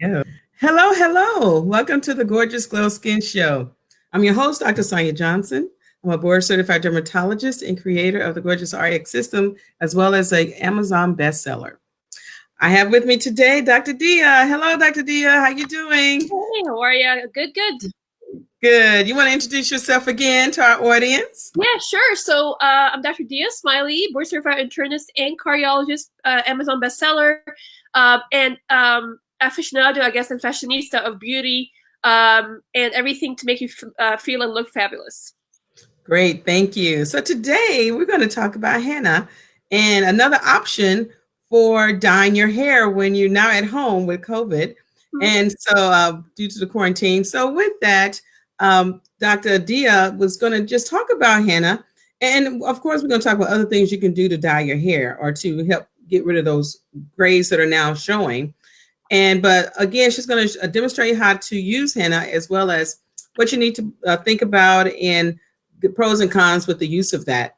Yeah. Hello, hello. Welcome to the Gorgeous Glow Skin Show. I'm your host, Dr. Sonya Johnson. I'm a board certified dermatologist and creator of the Gorgeous RX system, as well as an Amazon bestseller. I have with me today Dr. Dia. Hello, Dr. Dia. How you doing? Hey, how are you? Good. Good. You want to introduce yourself again to our audience? Yeah, sure. So I'm Dr. Dia Smiley, board certified internist and cardiologist, Amazon bestseller, and aficionado, I guess, and fashionista of beauty, and everything to make you feel and look fabulous. Great. Thank you. So today we're going to talk about henna and another option for dyeing your hair when you're now at home with COVID. Mm-hmm. And so due to the quarantine. So with that, Dr. Dia was going to just talk about henna. And of course, we're going to talk about other things you can do to dye your hair or to help get rid of those grays that are now showing. But again, she's going to demonstrate how to use henna as well as what you need to think about and the pros and cons with the use of that.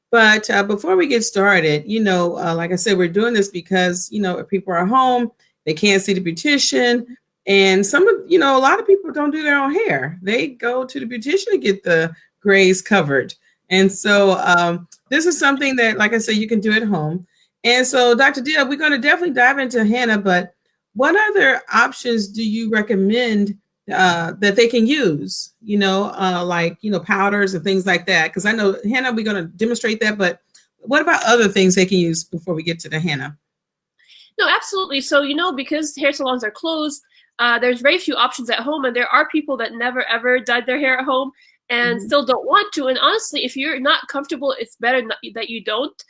But before we get started, like I said, we're doing this because, if people are home, they can't see the beautician. And a lot of people don't do their own hair. They go to the beautician to get the grays covered. And so this is something that, like I said, you can do at home. And so, Dr. Dia, we're going to definitely dive into henna, but what other options do you recommend that they can use, like, powders and things like that? Because I know henna, we're going to demonstrate that, but what about other things they can use before we get to the henna? No, absolutely. So, because hair salons are closed, there's very few options at home, and there are people that never ever dyed their hair at home and still don't want to. And honestly, if you're not comfortable, it's better that you don't,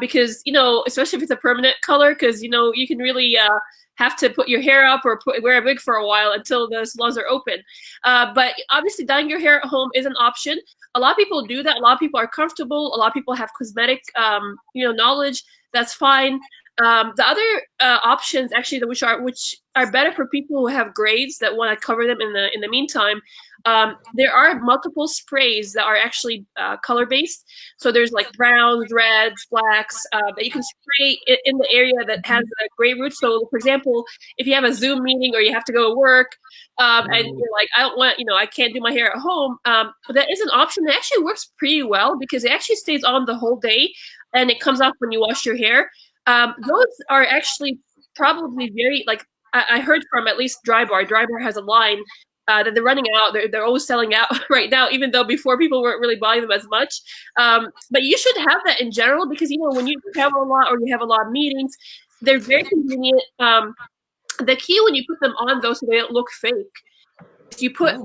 because, especially if it's a permanent color, because, you can really have to put your hair up or wear a wig for a while until the salons are open. But obviously dyeing your hair at home is an option. A lot of people do that. A lot of people are comfortable. A lot of people have cosmetic, knowledge. That's fine. The other options actually which are better for people who have grays that want to cover them in the meantime. There are multiple sprays that are actually color based. So there's like browns, reds, blacks that you can spray in the area that has a gray root. So for example, if you have a Zoom meeting or you have to go to work and you're like, I don't want, I can't do my hair at home. That is an option that actually works pretty well because it actually stays on the whole day and it comes off when you wash your hair. Those are actually probably very, like, I heard from at least Dry Bar. Dry Bar has a line that they're running out. They're always selling out right now, even though before people weren't really buying them as much. But you should have that in general because, when you travel a lot or you have a lot of meetings, they're very convenient. The key when you put them on, though, so they don't look fake, is you put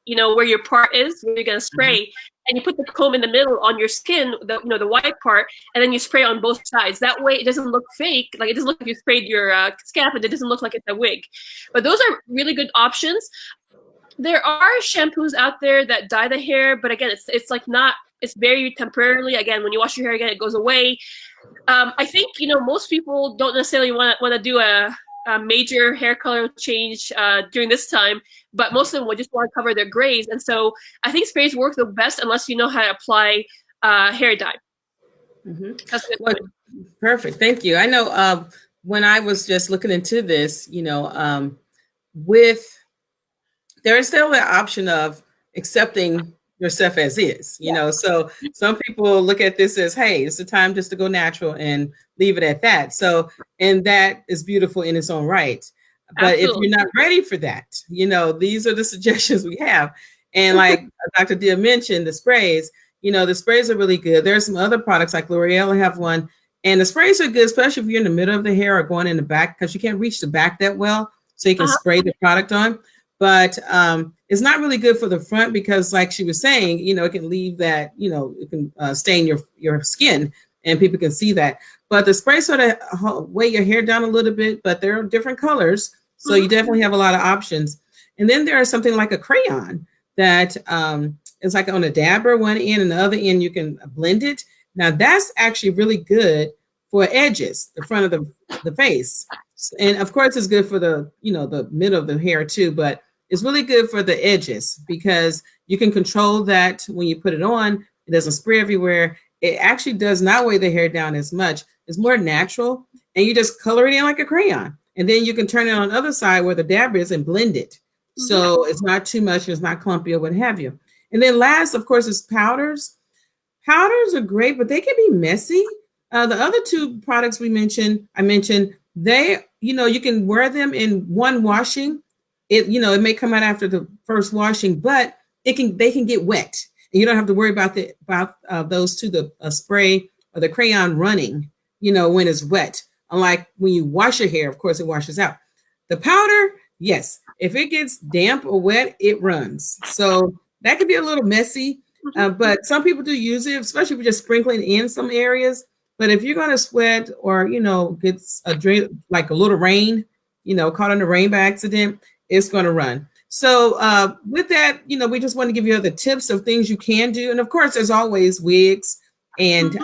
where your part is, where you're going to spray, and you put the comb in the middle on your skin, the white part, and then you spray on both sides. That way it doesn't look fake. Like, it doesn't look like you sprayed your scalp, and it doesn't look like it's a wig. But those are really good options. There are shampoos out there that dye the hair, but again, it's like not, it's very temporarily. Again, when you wash your hair again, it goes away. I think, most people don't necessarily want to do a major hair color change during this time, but most of them would just want to cover their grays. And so I think sprays work the best unless you know how to apply hair dye. That's a good point. Perfect. Thank you. I know when I was just looking into this, there is still the option of accepting yourself as is, so some people look at this as, hey, it's the time just to go natural and leave it at that. So, and that is beautiful in its own right. But Absolutely. If you're not ready for that, these are the suggestions we have. And like Dr. Dia mentioned, the sprays, the sprays are really good. There's some other products like L'Oreal have one, and the sprays are good, especially if you're in the middle of the hair or going in the back, because you can't reach the back that well. So you can spray the product on. But it's not really good for the front because, like she was saying, it can leave that, it can stain your skin and people can see that. But the spray sort of weigh your hair down a little bit, but there are different colors. So you definitely have a lot of options. And then there is something like a crayon that is like on a dabber one end and the other end you can blend it. Now that's actually really good for edges, the front of the face. And of course it's good for the, the middle of the hair too, but it's really good for the edges because you can control that when you put it on. It doesn't spray everywhere. It actually does not weigh the hair down as much. It's more natural, and you just color it in like a crayon. And then you can turn it on the other side where the dab is and blend it. So it's not too much, it's not clumpy or what have you. And then last, of course, is powders. Powders are great, but they can be messy. The other two products I mentioned, they, you can wear them in one washing. It may come out after the first washing, but they can get wet. And you don't have to worry about those two, the spray or the crayon running, when it's wet. Unlike when you wash your hair, of course, it washes out. The powder, yes, if it gets damp or wet, it runs. So that could be a little messy, but some people do use it, especially if you're just sprinkling in some areas. But if you're going to sweat or, get a drink, like a little rain, caught in the rain by accident, it's going to run. So with that, we just want to give you other tips of things you can do. And of course, there's always wigs and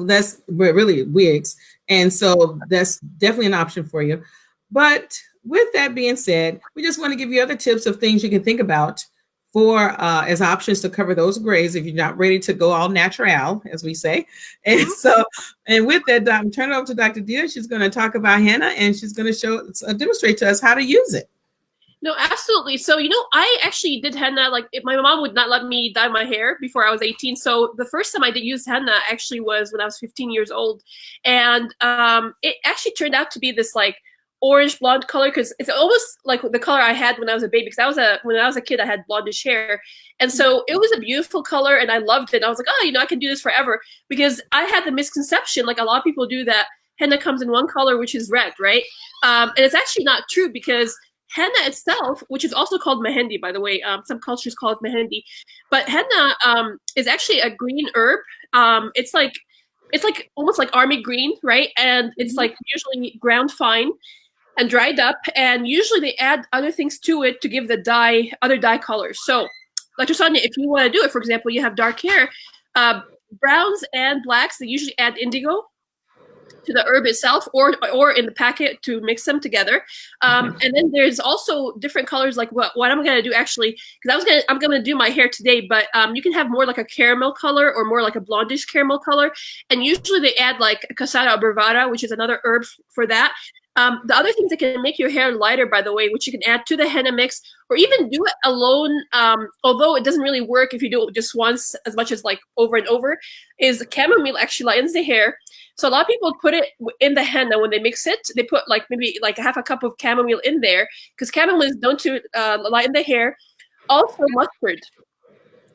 that's really wigs. And so that's definitely an option for you. But with that being said, we just want to give you other tips of things you can think about for as options to cover those grays if you're not ready to go all natural, as we say. And so, and with that, I'm turning it over to Dr. Dia. She's going to talk about henna and she's going to demonstrate to us how to use it. No, absolutely. So, I actually did henna, like my mom would not let me dye my hair before I was 18. So the first time I did use henna actually was when I was 15 years old. And it actually turned out to be this like orange blonde color, because it's almost like the color I had when I was a baby, because when I was a kid I had blondish hair, and so it was a beautiful color and I loved it. I was like, oh, I can do this forever, because I had the misconception, like a lot of people do, that henna comes in one color, which is red, right? And it's actually not true, because henna itself, which is also called mehendi, by the way, some cultures call it mehendi, but henna is actually a green herb. It's like almost like army green, right? And it's like usually ground fine and dried up, and usually they add other things to it to give the dye other dye colors. So, Dr. Sonya, if you want to do it, for example, you have dark hair, browns and blacks, they usually add indigo to the herb itself, or in the packet to mix them together. And then there's also different colors, like what I'm going to do actually, because I'm going to do my hair today, but you can have more like a caramel color or more like a blondish caramel color. And usually they add like casara brevara, which is another herb for that. The other things that can make your hair lighter, by the way, which you can add to the henna mix, or even do it alone, although it doesn't really work if you do it just once as much as like over and over, is chamomile actually lightens the hair. So a lot of people put it in the henna when they mix it. They put like maybe like half a cup of chamomile in there, because chamomile is known to lighten the hair. Also mustard.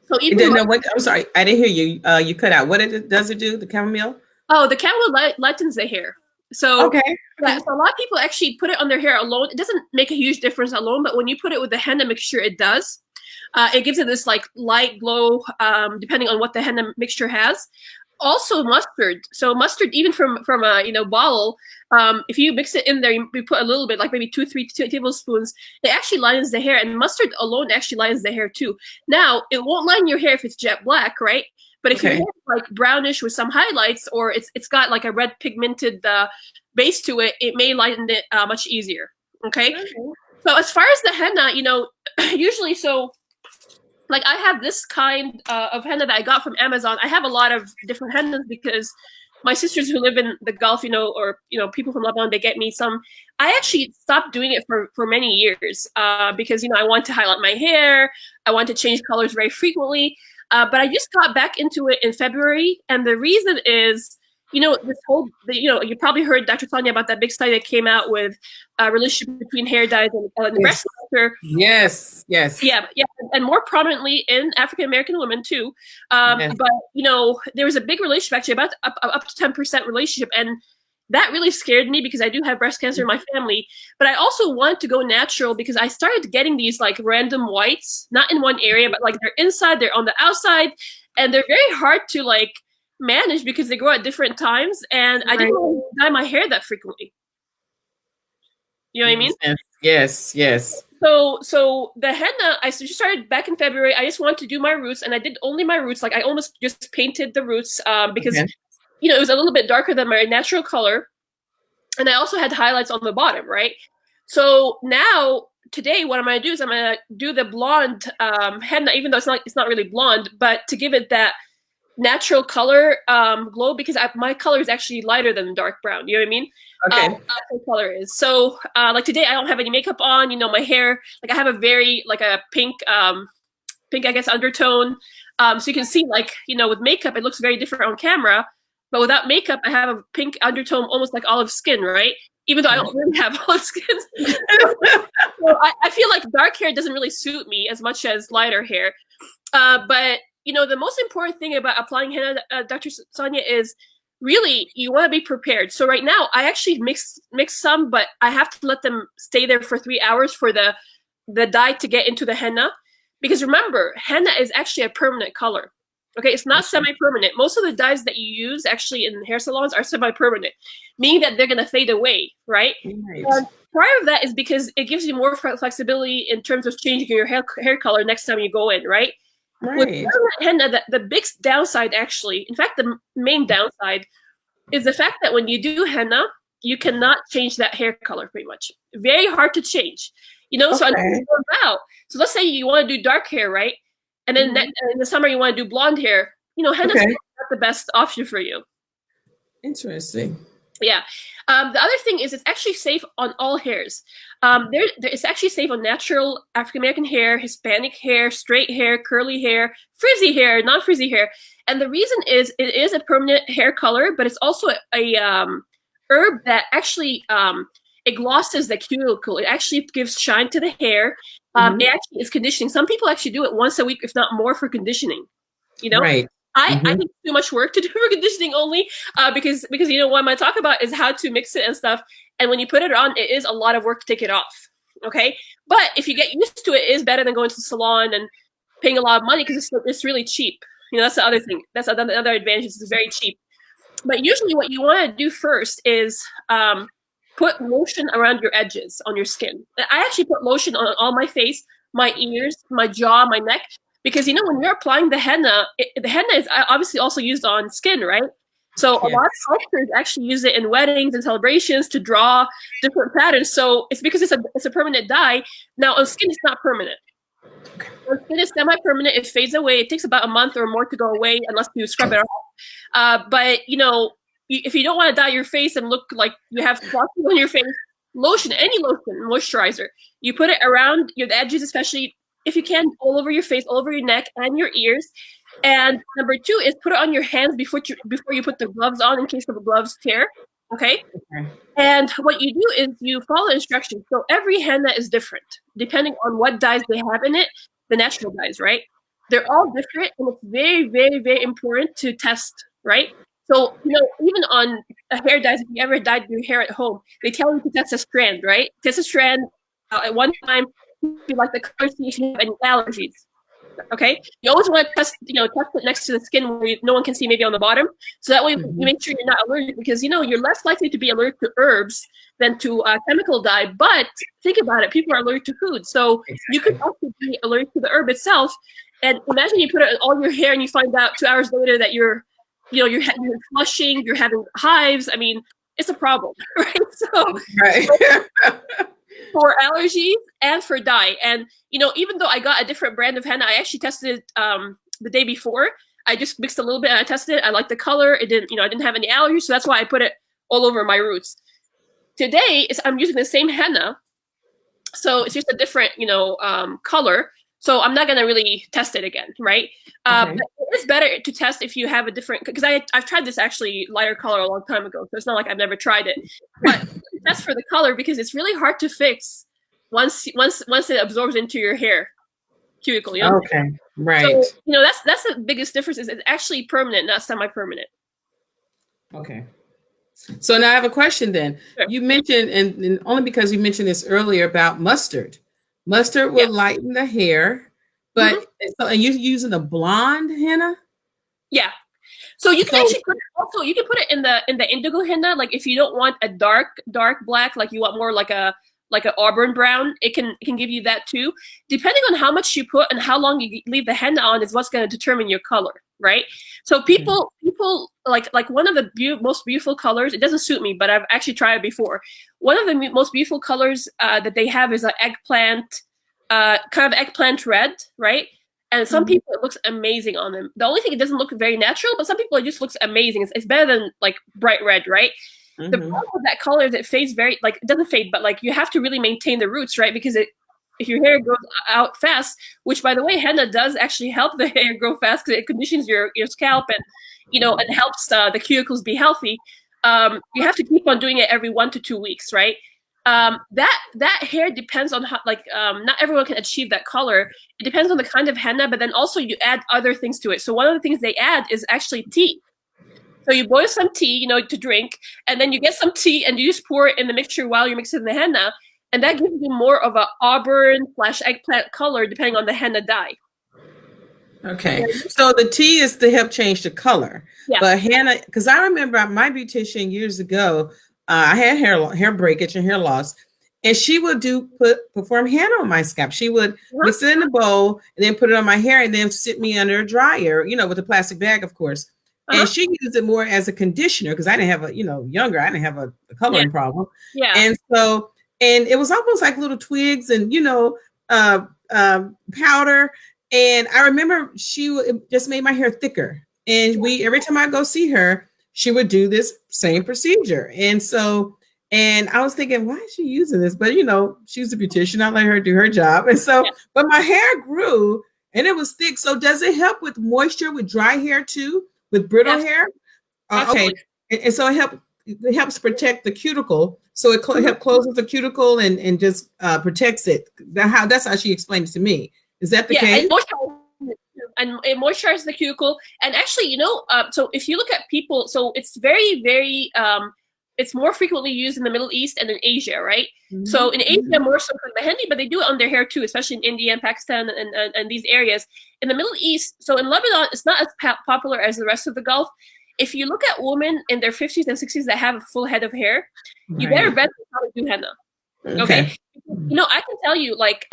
So even I'm sorry, I didn't hear you. You cut out. What does it do? The chamomile? Oh, the chamomile lightens the hair. So, okay. Yeah, so a lot of people actually put it on their hair alone. It doesn't make a huge difference alone, but when you put it with the henna mixture, it does. It gives it this like light glow, depending on what the henna mixture has. Also mustard. So mustard, even from a bottle, if you mix it in there, you put a little bit, like maybe 2-3 tablespoons, it actually lightens the hair, and mustard alone actually lightens the hair too. Now, it won't lighten your hair if it's jet black, right? But if you have like brownish with some highlights, or it's got like a red pigmented base to it, it may lighten it much easier. Okay. So as far as the henna, usually, so like I have this kind of henna that I got from Amazon. I have a lot of different hennas because my sisters who live in the Gulf, or people from Lebanon, they get me some. I actually stopped doing it for many years because I want to highlight my hair. I want to change colors very frequently. But I just got back into it in February, and the reason is, this whole, you probably heard Dr. Sonya about that big study that came out with a relationship between hair dyes and breast cancer. Yes. Yeah, and more prominently in African American women too. But there was a big relationship, actually, about up to 10% relationship, and that really scared me because I do have breast cancer in my family. But I also wanted to go natural because I started getting these like random whites, not in one area, but like they're inside, they're on the outside, and they're very hard to like manage because they grow at different times, and I didn't want to dye my hair that frequently. You know what I mean? Yes. So the henna, I just started back in February. I just wanted to do my roots, and I did only my roots. Like I almost just painted the roots because it was a little bit darker than my natural color, and I also had highlights on the bottom, right? So now today, what I'm going to do is I'm going to do the blonde henna, even though it's not really blonde, but to give it that natural color glow because my color is actually lighter than dark brown. You know what I mean? Okay. My color is. So like today I don't have any makeup on. You know, my hair, like I have a very like a pink I guess undertone. So you can see like, you know, with makeup it looks very different on camera, but without makeup I have a pink undertone, almost like olive skin, right? Even though I don't really have olive skin. So I feel like dark hair doesn't really suit me as much as lighter hair. But you know, the most important thing about applying henna, Dr. Sonya, is really you want to be prepared. So right now, I actually mix some, but I have to let them stay there for 3 hours for the dye to get into the henna. Because remember, henna is actually a permanent color. Okay, it's not semi-permanent. Most of the dyes that you use actually in hair salons are semi-permanent, meaning that they're going to fade away, right? Right. And part of that is because it gives you more flexibility in terms of changing your hair color next time you go in, right? Right. With henna, the big downside actually, in fact, the main downside is the fact that when you do henna, you cannot change that hair color pretty much. Very hard to change. You know, so so let's say you want to do dark hair, right? And then in the summer you want to do blonde hair. You know, henna's not the best option for you. Interesting. Yeah. The other thing is it's actually safe on all hairs. It's actually safe on natural African-American hair, Hispanic hair, straight hair, curly hair, frizzy hair, non-frizzy hair. And the reason is it is a permanent hair color, but it's also a herb that actually it glosses the cuticle. It actually gives shine to the hair. It actually is conditioning. Some people actually do it once a week, if not more, for conditioning. You know? Right. I think too much work to do for conditioning only because you know what I'm going to talk about is how to mix it and stuff. And when you put it on, it is a lot of work to take it off. Okay, but if you get used to it, it is better than going to the salon and paying a lot of money because it's really cheap. You know, that's the other thing. That's another advantage. It's very cheap. But usually, what you want to do first is put lotion around your edges on your skin. I actually put lotion on all my face, my ears, my jaw, my neck. Because, you know, when you're applying the henna is obviously also used on skin, right? So a lot of sculptors actually use it in weddings and celebrations to draw different patterns. So it's because it's a permanent dye. Now on skin, it's not permanent. On skin, it's semi-permanent. It fades away. It takes about a month or more to go away unless you scrub it off. But, you know, if you don't want to dye your face and look like you have splotches on your face, lotion, any lotion, moisturizer, you put it around the edges, especially if you can, all over your face, all over your neck and your ears. And number 2 is put it on your hands before you put the gloves on in case the gloves tear. Okay? And what you do is you follow instructions. So every henna is different depending on what dyes they have in it, the natural dyes, right? They're all different, and it's very, very, very important to test, right? So, you know, even on hair dyes, if you ever dyed your hair at home, they tell you to test a strand, right? Test a strand at one time. You like the color, see if you have any allergies. Okay, you always want to test it next to the skin where no one can see, maybe on the bottom, so that way you make sure you're not allergic, because you know you're less likely to be allergic to herbs than to chemical dye. But think about it, people are allergic to food, so you could also be allergic to the herb itself. And imagine you put it on all your hair and you find out 2 hours later that you're flushing, you're having hives. I mean, it's a problem, right? So for allergies and for dye. And, you know, even though I got a different brand of henna, I actually tested it the day before. I just mixed a little bit and I tested it. I liked the color. It didn't, I didn't have any allergies. So that's why I put it all over my roots. Today I'm using the same henna. So it's just a different, color. So I'm not going to really test it again, right? But it's better to test if you have a different, because I've tried this actually lighter color a long time ago. So it's not like I've never tried it. But test for the color, because it's really hard to fix once it absorbs into your hair cuticle. Okay, right. So, that's the biggest difference, is it's actually permanent, not semi-permanent. Okay. So now I have a question then. Sure. You mentioned, and only because you mentioned this earlier, about mustard. Mustard will lighten the hair, but and you're using a blonde henna? Yeah. So you can actually put it in the indigo henna. Like if you don't want a dark black, like you want more like an auburn brown, it can give you that too. Depending on how much you put and how long you leave the henna on is what's going to determine your color, right? So people like one of the most beautiful colors. It doesn't suit me, but I've actually tried it before. One of the most beautiful colors that they have is an eggplant, kind of eggplant red, right? And some people, it looks amazing on them. The only thing, it doesn't look very natural, but some people, it just looks amazing. It's better than like bright red, right? The problem with that color is it fades very, like, it doesn't fade, but like you have to really maintain the roots, right? Because if your hair grows out fast, which by the way, henna does actually help the hair grow fast because it conditions your scalp and, you know, it helps the cuticles be healthy. You have to keep on doing it every 1 to 2 weeks, right? That hair depends on how, like, not everyone can achieve that color. It depends on the kind of henna, but then also you add other things to it. So one of the things they add is actually tea. So you boil some tea, you know, to drink, and then you get some tea and you just pour it in the mixture while you're mixing the henna, and that gives you more of a auburn/eggplant color depending on the henna dye. Okay, so the tea is to help change the color, but henna, because I remember my beautician years ago, I had hair breakage and hair loss, and she would perform henna on my scalp. She would mix it in a bowl and then put it on my hair and then sit me under a dryer, you know, with a plastic bag, of course. And she used it more as a conditioner because I didn't have a, you know, younger, I didn't have a coloring problem. Yeah. And so, and it was almost like little twigs and, you know, powder. And I remember it just made my hair thicker. And every time I go see her, she would do this same procedure. And so, and I was thinking, why is she using this? But, you know, she's a beautician. I'll let her do her job. And so, but my hair grew and it was thick. So does it help with moisture, with dry hair too? With brittle hair? Okay. And so it helps protect the cuticle. So it helps closes the cuticle and just protects it. That's how she explained it to me. Is that the case? And it moisturizes the cuticle. And actually, you know, so if you look at people, so it's very, very, it's more frequently used in the Middle East and in Asia, right? So in Asia, more so for the mehendi, but they do it on their hair too, especially in India and Pakistan and these areas. In the Middle East, so in Lebanon, it's not as popular as the rest of the Gulf. If you look at women in their 50s and 60s that have a full head of hair, you better bet they probably do henna. Okay. You know, I can tell you, like,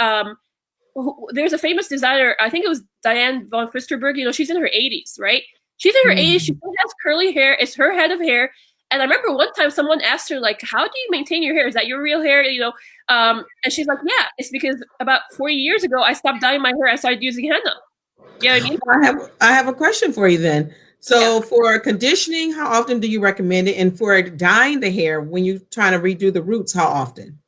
there's a famous designer, I think it was Diane von Furstenberg, you know, she's in her 80s, right? She's in her 80s, she still has curly hair, it's her head of hair. And I remember one time someone asked her, like, how do you maintain your hair? Is that your real hair? You know, and she's like, yeah, it's because about 40 years ago, I stopped dyeing my hair. I started using henna. You know what I mean? I have a question for you then. So for conditioning, how often do you recommend it? And for dyeing the hair, when you're trying to redo the roots, how often?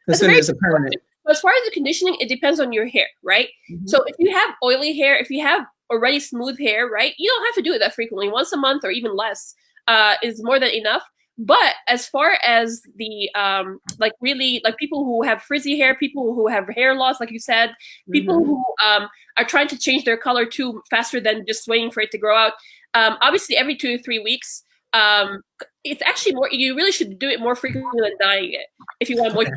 Because it's a permanent. As far as the conditioning, it depends on your hair, right? So if you have oily hair, if you have already smooth hair, right, you don't have to do it that frequently. Once a month or even less is more than enough. But as far as the like really like people who have frizzy hair, people who have hair loss, like you said, people who are trying to change their color too faster than just waiting for it to grow out, obviously every 2 to 3 weeks, it's actually more, you really should do it more frequently than dyeing it if you want moisture.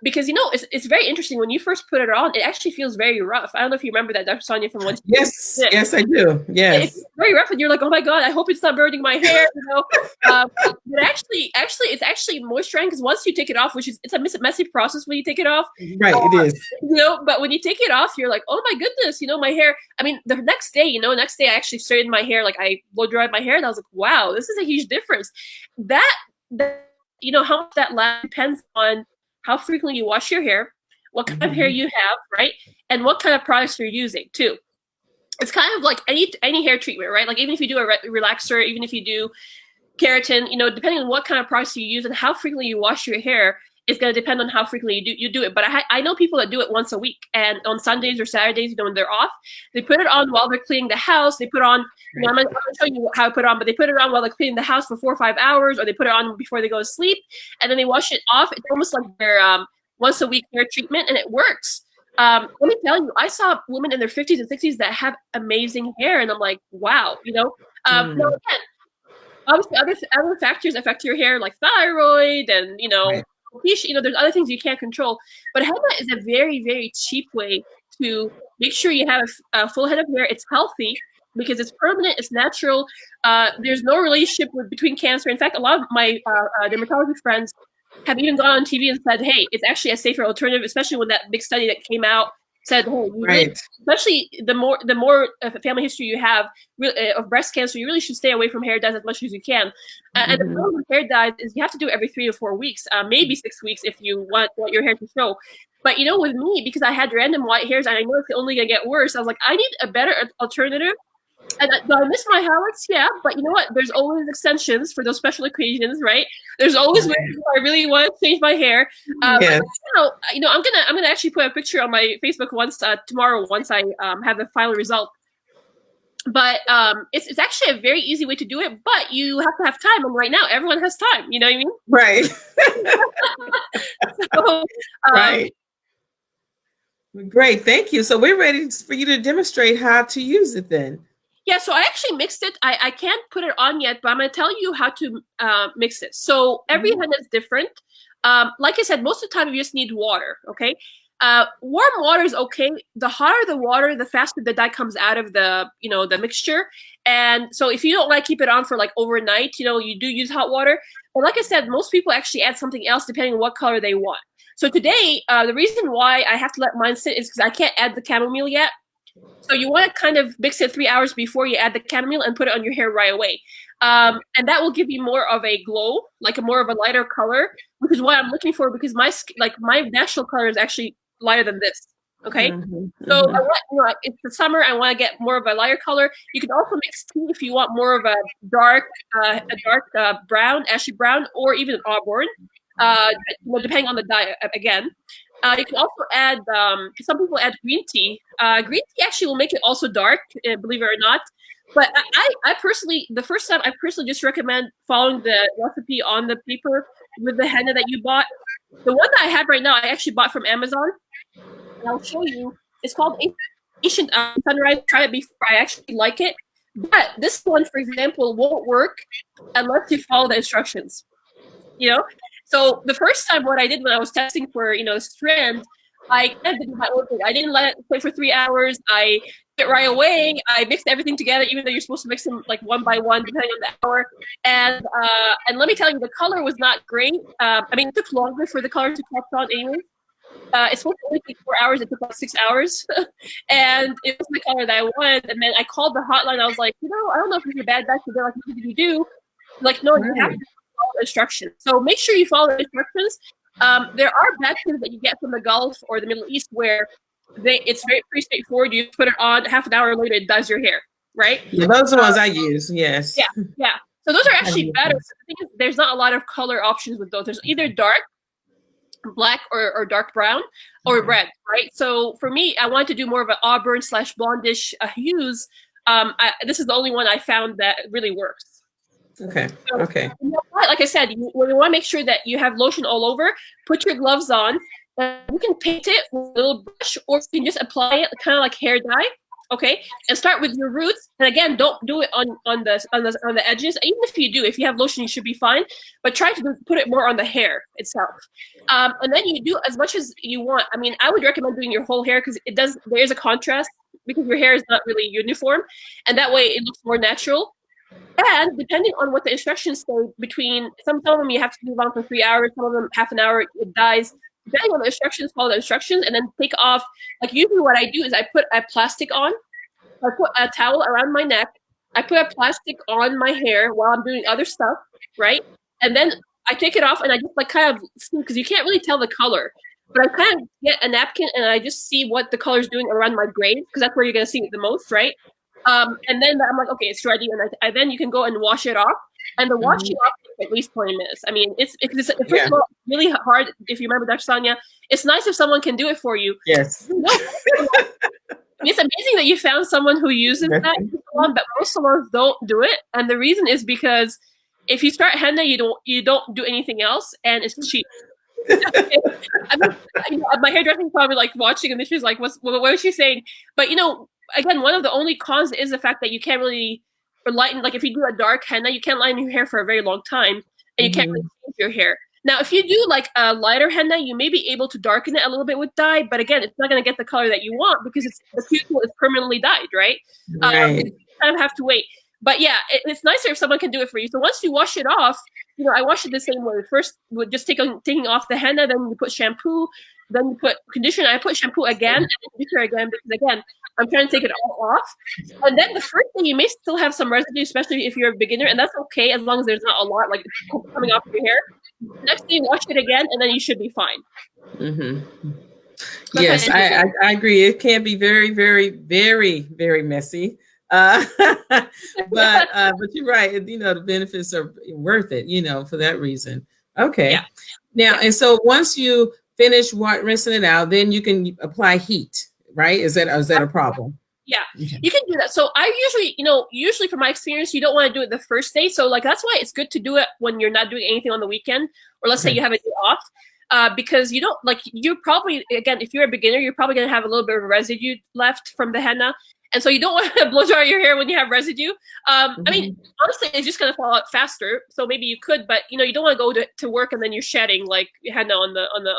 Because, you know, it's very interesting. When you first put it on, it actually feels very rough. I don't know if you remember that, Dr. Sonya, from once. Yes, yes, I do. Yes. It's very rough, and you're like, oh my God, I hope it's not burning my hair, you know. But it's actually moisturizing, because once you take it off, it's a messy process when you take it off. Right, it is. You know, but when you take it off, you're like, oh my goodness, you know, my hair. I mean, the next day I actually straightened my hair, like I blow dried my hair, and I was like, wow, this is a huge difference. That you know, how much that lasts depends on how frequently you wash your hair, what kind of hair you have, right? And what kind of products you're using too. It's kind of like any hair treatment, right? Like even if you do a relaxer, even if you do keratin, you know, depending on what kind of products you use and how frequently you wash your hair is going to depend on how frequently you do it. But I know people that do it once a week, and on Sundays or Saturdays, you know, when they're off, they put it on while they're cleaning the house. They put on, you know, I'm going to show you how to put it on, but they put it on while they're cleaning the house for 4 or 5 hours, or they put it on before they go to sleep, and then they wash it off. It's almost like their once a week hair treatment, and it works. Let me tell you, I saw women in their 50s and 60s that have amazing hair, and I'm like, wow, you know. Now again, obviously other factors affect your hair, like thyroid and, you know, you know, there's other things you can't control. But henna is a very, very cheap way to make sure you have a full head of hair. It's healthy because it's permanent, it's natural. There's no relationship between cancer. In fact, a lot of my dermatology friends have even gone on TV and said, hey, it's actually a safer alternative, especially when that big study that came out said, hey, especially the more family history you have of breast cancer, you really should stay away from hair dyes as much as you can. And the problem with hair dyes is you have to do it every 3 to 4 weeks, maybe 6 weeks if you want your hair to show. But with me, because I had random white hairs and I know it's only gonna get worse, I was like, I need a better alternative. And do I miss my highlights? Yeah, but you know what? There's always extensions for those special occasions, right? There's always ways if I really want to change my hair. Yes. I'm gonna actually put a picture on my Facebook tomorrow once I have the final result. But it's actually a very easy way to do it, but you have to have time. And right now, everyone has time. You know what I mean? Right. So, right. Great. Thank you. So we're ready for you to demonstrate how to use it then. Yeah, so I actually mixed it. I can't put it on yet, but I'm going to tell you how to mix it. So every henna is different. Like I said, most of the time you just need water, okay? Warm water is okay. The hotter the water, the faster the dye comes out of the mixture. And so if you don't keep it on for overnight, you do use hot water. But like I said, most people actually add something else depending on what color they want. So today, the reason why I have to let mine sit is because I can't add the chamomile yet. So you want to kind of mix it 3 hours before you add the chamomile and put it on your hair right away. And that will give you more of a glow, more of a lighter color, which is what I'm looking for, because my natural color is actually lighter than this. Okay. So I want, it's the summer. I want to get more of a lighter color. You can also mix tea if you want more of a dark brown, ashy brown, or even auburn, depending on the dye again. You can also add, some people add green tea. Green tea actually will make it also dark, believe it or not. But I personally, the first time, I personally just recommend following the recipe on the paper with the henna that you bought. The one that I have right now, I actually bought from Amazon. And I'll show you. It's called Ancient Sunrise. Try it before. I actually like it. But this one, for example, won't work unless you follow the instructions. So the first time, what I did when I was testing for strand, I kind of did my own thing. I didn't let it play for 3 hours. I did it right away. I mixed everything together, even though you're supposed to mix them one by one, depending on the hour. And let me tell you, the color was not great. It took longer for the color to catch on anyway. It's supposed to only take 4 hours. It took 6 hours. And it was the color that I wanted. And then I called the hotline. I was like, I don't know if this is a bad batch. They're like, what did you do? No, you have to follow the instructions. So make sure you follow the instructions. There are batches that you get from the Gulf or the Middle East where it's pretty straightforward. You put it on, half an hour later, it does your hair, right? Yeah, those are the ones I use, yes. Yeah. So those are actually better. So the thing is, there's not a lot of color options with those. There's either dark, black, or dark brown, or red, right? So for me, I wanted to do more of an auburn / blondish hues. This is the only one I found that really works. Okay. So, okay. Like I said, you want to make sure that you have lotion all over. Put your gloves on. You can paint it with a little brush, or you can just apply it kind of like hair dye. Okay, and start with your roots. And again, don't do it on the edges. Even if you have lotion, you should be fine. But try to put it more on the hair itself. And then you do as much as you want. I would recommend doing your whole hair because there is a contrast because your hair is not really uniform, and that way it looks more natural. And depending on what the instructions say, between some of them you have to leave on for 3 hours, some of them half an hour, it dies. Depending on the instructions, follow the instructions, and then take off. Usually what I do is I put a plastic on. I put a towel around my neck. I put a plastic on my hair while I'm doing other stuff, right? And then I take it off and I just kind of see, because you can't really tell the color. But I kind of get a napkin and I just see what the color is doing around my braids, because that's where you're going to see it the most, right? And then I'm like, okay, it's ready. And then you can go and wash it off. And the washing off takes at least 20 minutes. It's first of all, really hard. If you remember Dr. Sonya, it's nice if someone can do it for you. Yes. It's amazing that you found someone who uses that in salon, but most salons don't do it. And the reason is because if you start henna, you don't do anything else, and it's cheap. My hairdressing probably watching, and she's like, what is she saying? But again, one of the only cons is the fact that you can't really lighten. If you do a dark henna, you can't lighten your hair for a very long time, and you can't really change your hair. Now, if you do a lighter henna, you may be able to darken it a little bit with dye, but again, it's not going to get the color that you want because the cuticle is permanently dyed, right? Right. You kind of have to wait. But yeah, it's nicer if someone can do it for you. So once you wash it off, I wash it the same way. First, with just taking off the henna, then you put shampoo, then you put conditioner. I put shampoo again and conditioner again because again, I'm trying to take it all off. And then the first thing, you may still have some residue, especially if you're a beginner, and that's okay as long as there's not a lot coming off your hair. Next thing, wash it again, and then you should be fine. Yes, I agree. It can be very, very, very, very messy. Uh, but you're right. You know, the benefits are worth it, you know, for that reason. Yeah. Okay. Now, and so once you finish rinsing it out, then you can apply heat, right? Is that a problem? Yeah, Okay. you can do that. So I usually, usually from my experience, you don't want to do it the first day. So like that's why it's good to do it when you're not doing anything on the weekend, or let's say you have a day off, because you don't like you're probably again if you're a beginner, you're probably gonna have a little bit of residue left from the henna, and so you don't want to blow dry your hair when you have residue. I mean, honestly, it's just gonna fall out faster. So maybe you could, but you don't want to go to work and then you're shedding like henna on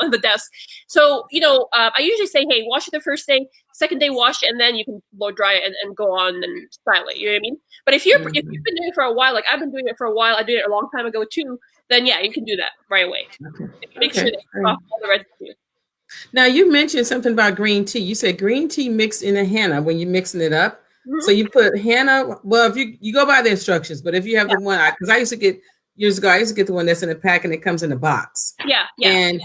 the desk. So I usually say, hey, wash it the first day, second day wash, and then you can blow dry it and go on and style it. You know what I mean? But if you've been doing it for a while, like I've been doing it for a while, I did it a long time ago too. Then yeah, you can do that right away. Make sure that you off all the residue. Now you mentioned something about green tea. You said green tea mixed in a henna when you're mixing it up. So you put henna. Well, if you go by the instructions, but if you have the one, because I used to get years ago, I used to get the one that's in a pack and it comes in a box. And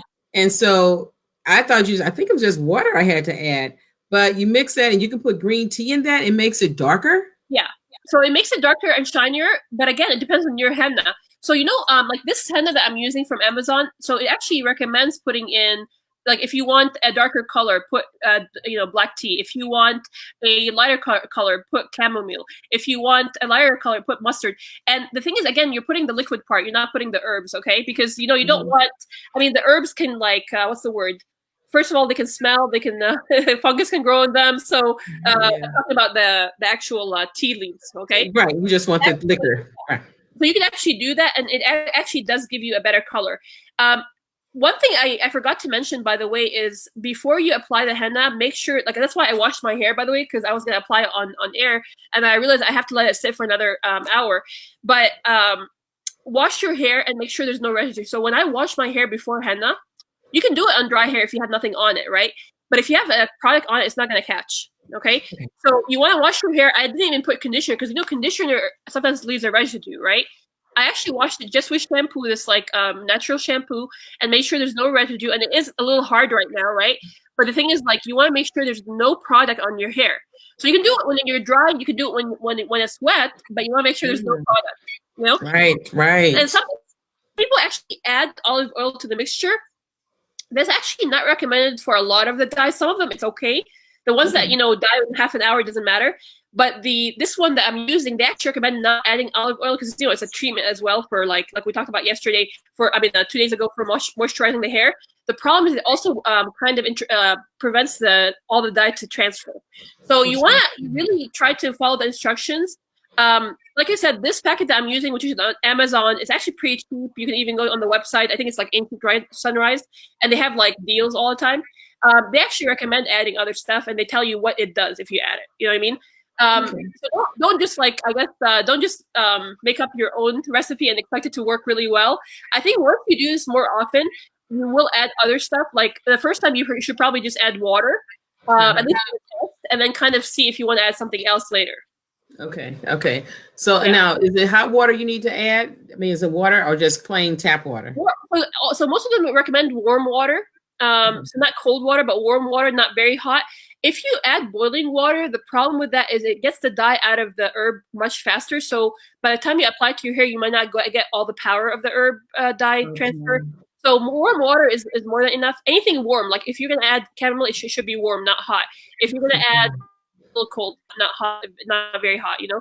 so I thought I think it was just water I had to add, but you mix that and you can put green tea in that. It makes it darker. Yeah. So it makes it darker and shinier, but again, it depends on your henna. So like this henna that I'm using from Amazon, so it actually recommends putting in, like if you want a darker color, put black tea. If you want a lighter color, put chamomile. If you want a lighter color, put mustard. And the thing is, again, you're putting the liquid part. You're not putting the herbs, okay? Because you don't want. I mean, the herbs can what's the word? First of all, they can smell. They can fungus can grow in them. So I'm talking about the actual tea leaves, okay? Right. You just want the liquor. Right. So you can actually do that, and it actually does give you a better color. One thing I forgot to mention, by the way, is before you apply the henna, make sure, like that's why I washed my hair, by the way, because I was going to apply it on air, and I realized I have to let it sit for another hour. But wash your hair and make sure there's no residue. So when I wash my hair before henna, you can do it on dry hair if you have nothing on it, right? But if you have a product on it, it's not going to catch. Okay, so you want to wash your hair. I didn't even put conditioner because conditioner sometimes leaves a residue, right? I actually washed it just with shampoo, this like natural shampoo, and made sure there's no residue. And it is a little hard right now, right? But the thing is, like, you want to make sure there's no product on your hair. So you can do it when you're dry. You can do it when it's wet, but you want to make sure there's no product. Right. And some people actually add olive oil to the mixture. That's actually not recommended for a lot of the dyes. Some of them it's okay. The ones that dye in half an hour doesn't matter. But this one that I'm using, they actually recommend not adding olive oil because it's a treatment as well for like we talked about yesterday. 2 days ago for moisturizing the hair. The problem is it also kind of prevents all the dye to transfer. So you want to really try to follow the instructions. Like I said, this packet that I'm using, which is on Amazon, is actually pretty cheap. You can even go on the website. I think it's like Ancient Sunrise, and they have like deals all the time. They actually recommend adding other stuff, and they tell you what it does if you add it. You know what I mean? So don't just don't just make up your own recipe and expect it to work really well. I think once you do this more often, you will add other stuff. Like the first time, you should probably just add water, at least and then kind of see if you want to add something else later. Okay. So now, is it hot water you need to add? I mean, is it water or just plain tap water? So most of them recommend warm water. So not cold water, but warm water, not very hot. If you add boiling water, the problem with that is it gets the dye out of the herb much faster. So by the time you apply it to your hair, you might not get all the power of the herb dye transfer. So warm water is more than enough. Anything warm, like if you're going to add chamomile, it should be warm, not hot. If you're going to add a little cold, not hot, not very hot, even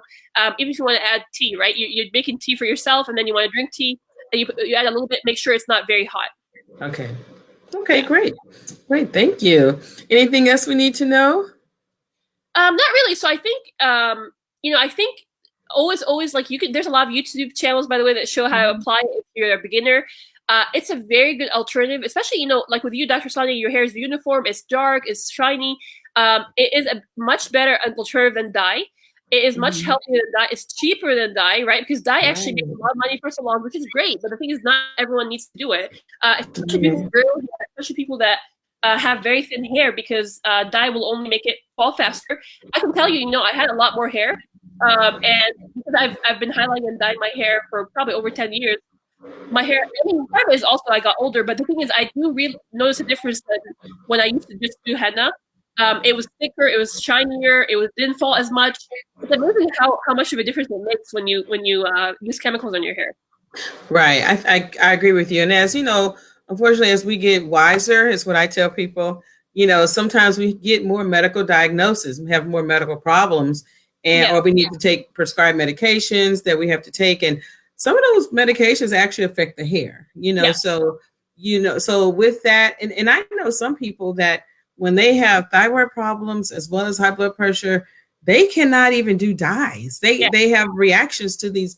if you want to add tea, right? You're making tea for yourself, and then you want to drink tea, and you add a little bit, make sure it's not very hot. Okay, great. Thank you. Anything else we need to know? Not really. So I think, I think always like there's a lot of YouTube channels, by the way, that show how to apply it if you're a beginner. It's a very good alternative, especially, like with you, Dr. Sonya, your hair is uniform, it's dark, it's shiny. It is a much better alternative than dye. It is much healthier than dye. It's cheaper than dye, right? Because dye actually makes a lot of money for salons, which is great. But the thing is, not everyone needs to do it. Especially people that have very thin hair, because dye will only make it fall faster. I can tell you, I had a lot more hair, and because I've been highlighting and dyeing my hair for probably over 10 years. my hair, I mean, part of it is also I got older, but the thing is, I do really notice a difference than when I used to just do henna. It was thicker, it was shinier, didn't fall as much. It's amazing how much of a difference it makes when you use chemicals on your hair. Right. I agree with you. And as you know, unfortunately, as we get wiser, is what I tell people, sometimes we get more medical diagnosis, we have more medical problems, and or we need to take prescribed medications that we have to take. And some of those medications actually affect the hair, so with that, and I know some people that when they have thyroid problems as well as high blood pressure, they cannot even do dyes. They have reactions to these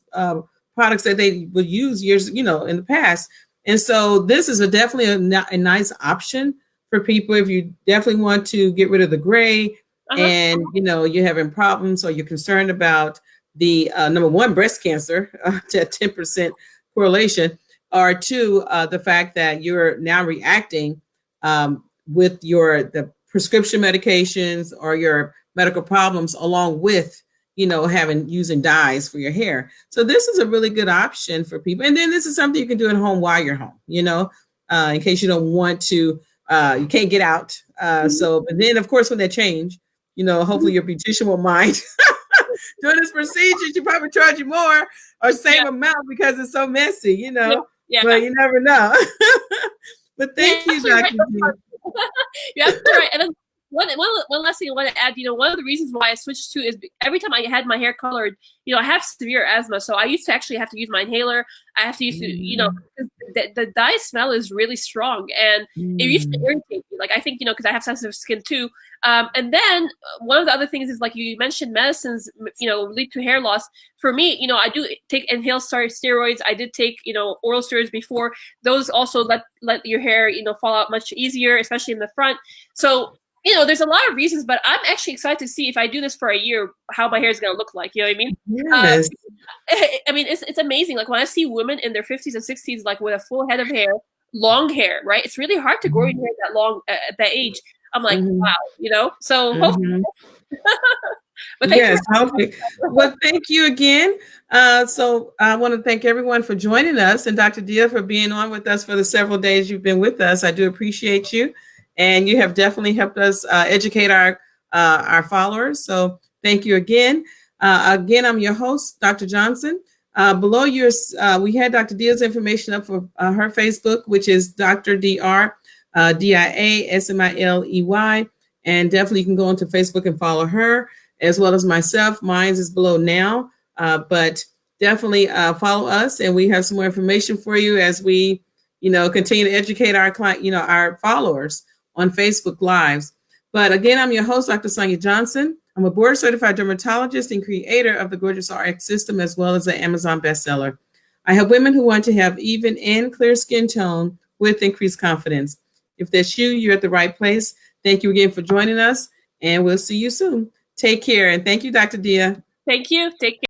products that they would use years, in the past. And so this is definitely a nice option for people if you definitely want to get rid of the gray and, you're having problems or you're concerned about the number one, breast cancer, to 10% correlation, or two, the fact that you're now reacting with the prescription medications or your medical problems along with using dyes for your hair. So this is a really good option for people. And then this is something you can do at home while you're home, in case you don't want to, you can't get out. But then of course, when they change, hopefully your beautician will mind doing this procedure. She probably charge you more or same amount because it's so messy, but you never know. But thank you, Dr. D. You're absolutely right. And then one last thing I want to add, one of the reasons why I switched to is every time I had my hair colored, I have severe asthma. So I used to actually have to use my inhaler. I have to use the dye smell is really strong and it used to irritate me. Like I think, because I have sensitive skin too. And then one of the other things is like you mentioned medicines, lead to hair loss. For me, I do take inhaled steroids. I did take, oral steroids before. Those also let your hair, fall out much easier, especially in the front. So there's a lot of reasons, but I'm actually excited to see if I do this for a year, how my hair is going to look like. You know what I mean? Yes. I mean, it's amazing. Like when I see women in their 50s and 60s, like with a full head of hair, long hair, right? It's really hard to grow your hair that long at that age. I'm like, wow, so hopefully. But hopefully. Well, thank you again. So I want to thank everyone for joining us and Dr. Dia for being on with us for the several days you've been with us. I do appreciate you. And you have definitely helped us educate our followers. So thank you again. Again, I'm your host, Dr. Johnson. Below yours, we had Dr. Dia's information up for her Facebook, which is Dr. Dr. Dia Smiley. And definitely you can go onto Facebook and follow her as well as myself. Mine is below now, but definitely follow us. And we have some more information for you as we, continue to educate our client, our followers on Facebook Lives. But again, I'm your host, Dr. Sonya Johnson. I'm a board certified dermatologist and creator of the Gorgeous RX system, as well as an Amazon bestseller. I help women who want to have even and clear skin tone with increased confidence. If that's you, you're at the right place. Thank you again for joining us, and we'll see you soon. Take care, and thank you, Dr. Dia. Thank you. Take care.